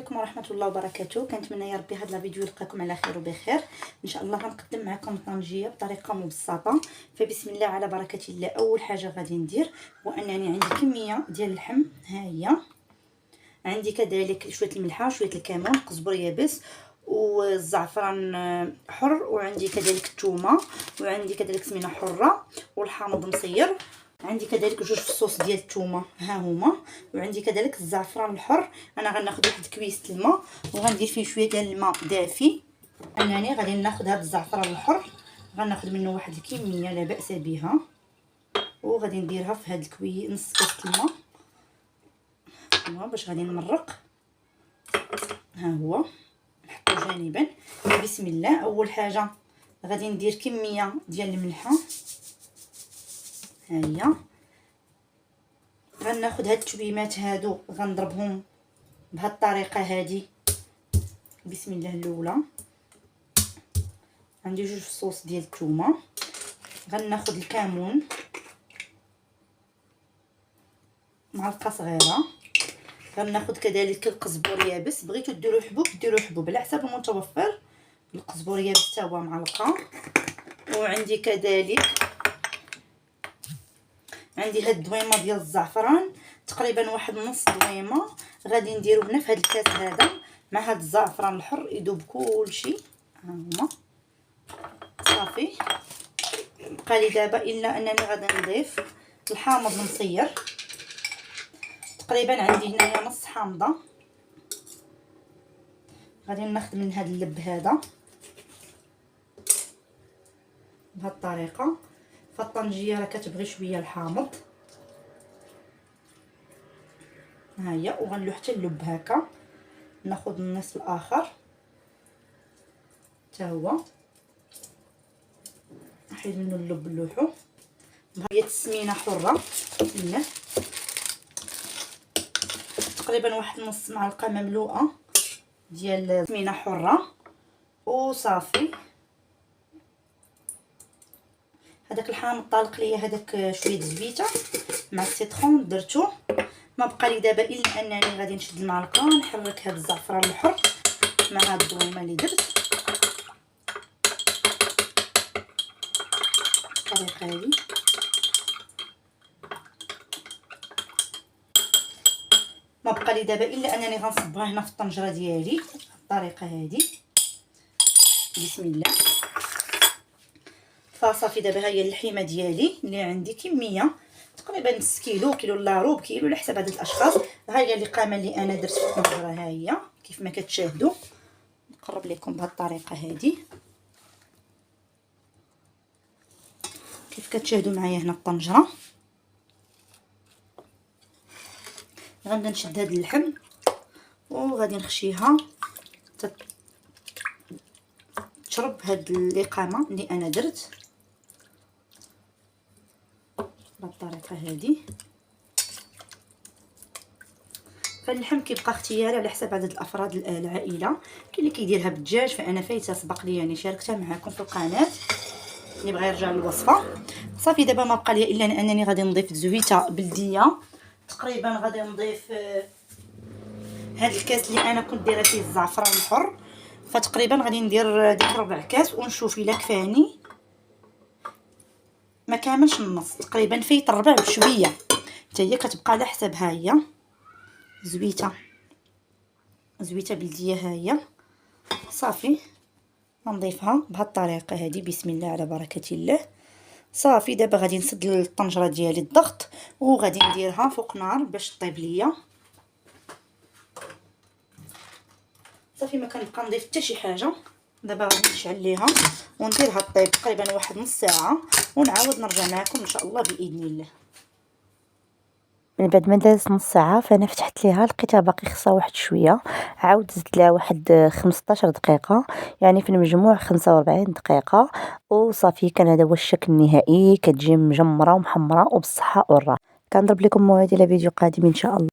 عليكم ورحمه الله وبركاته. كنتمنى يا ربي هذا الفيديو يلقاكم على خير وبخير ان شاء الله. غنقدم معكم الطنجيه بطريقه مبسطه، فبسم الله على بركه الله. اول حاجه غادي ندير هو انني عندي كميه ديال اللحم، ها هي. عندي كذلك شويه الملحه، شويه الكمون، قزبر يابس والزعفران حر، وعندي كذلك الثومه، وعندي كذلك سمينه حره والحامض مصير. عندي كذلك جوج فصوص ديال الثومه ها هما، وعندي كذلك الزعفران الحر. انا غناخذ واحد كبيسه الماء وغندير فيه شويه ديال الماء دافي. انني غادي ناخذ هذا الزعفران الحر، غناخذ منه واحد الكميه لا باس بها، وغادي نديرها في هذا الكوي نص كاس الماء باش غادي نمرق. ها هو نحطو جانبا. بسم الله. اول حاجه غادي ندير كميه ديال الملحه، ها هي. غناخذ هاد التويمات هادو غنضربهم بهاد الطريقه هادي. بسم الله. الاولى عندي جوج فصوص ديال الثومه، غناخذ الكمون معلقه صغيره، غناخذ كذلك القزبر يابس. بغيتو ديروا حبوب ديروا حبوب على حسب المتوفر. القزبر يابس حتى هو معلقه. وعندي كذلك عندي هاد الدويمه ديال الزعفران، تقريبا واحد نص دويمه غادي نديرو هنا في هاد الكاس هذا مع هاد الزعفران الحر يذوب كلشي. ها هما صافي. بقى لي دابا الا انني غادي نضيف الحامض المصير، تقريبا عندي هنايا نص حامضه. غادي ناخذ من هذا اللب هذا بهذه الطريقه. فالطنجيه راه كتبغي شويه الحامض، ها هي. وغنلو حتى اللب هكا. ناخذ النصف الاخر حتى هو، نحيد منه اللب نلوحو. هي السمينه حره هنا، تقريبا واحد نص معلقه مملوءه ديال السمينه حره وصافي. هذاك الحامض طالق ليا، هذاك شويه زبيته مع السيترون درتو. ما بقى لي دابا الا انني غادي نشد المعلقه نحرك هذا الزعفران الحر مع هاد الدويمه اللي درت بالطريقه هذه. ما بقى لي دابا الا انني غنصبها هنا في الطنجره ديالي بالطريقه هذه. بسم الله. فصافي دابا ها هي اللحيمه ديالي اللي عندي كميه تقريبا نص كيلو، كيلو الا ربع كيلو على حسب عدد الاشخاص. ها هي القامه اللي انا درت في الطنجره، ها هي كيف ما كتشاهدوا. نقرب لكم بهذه الطريقه هذه كيف كتشاهدوا معايا هنا الطنجره. غنبدا نشد هذا اللحم وغادي نخشيها تشرب هاد الاقامه اللي انا درت بالطريقه هذه. فاللحم كيبقى اختياري على حسب عدد الافراد العائله. كاين اللي كيديرها بالدجاج، فانا فايته سبق لي يعني شاركتها معكم في القناه، اللي بغى يرجع للوصفه. صافي دابا ما بقى لي الا انني غادي نضيف زويته بلديه. تقريبا غادي نضيف هاد الكاس اللي انا كنت دايره فيه الزعفران الحر، فتقريبا غادي ندير ديك ربع كاس ونشوف الا كفاني. ما كاملش النص، تقريبا فايت الربع بشويه حتى هي كتبقى على حسب. ها هي زويته بلديه، ها هي صافي. غنضيفها بهذه الطريقه هذه. بسم الله على بركه الله. صافي دابا غادي نسد الطنجره ديالي الضغط وغادي نديرها فوق نار باش طيب ليا. صافي ما كنبقى نضيف حتى شي حاجه. دابا غادي نشعل ليها ونديرها طيب تقريبا واحد نص ساعه، ونعاود نرجع معكم ان شاء الله باذن الله. من بعد ما دازت نص ساعه فانا فتحت ليها لقيتها باقي خصها واحد شويه، عاود زدت لها واحد 15 دقيقه، يعني في المجموع 45 دقيقه. وصافي كان هذا هو الشكل النهائي، كتجي مجمره ومحمره وبالصحه والراحه. كنضرب لكم موعد الى فيديو قادم ان شاء الله.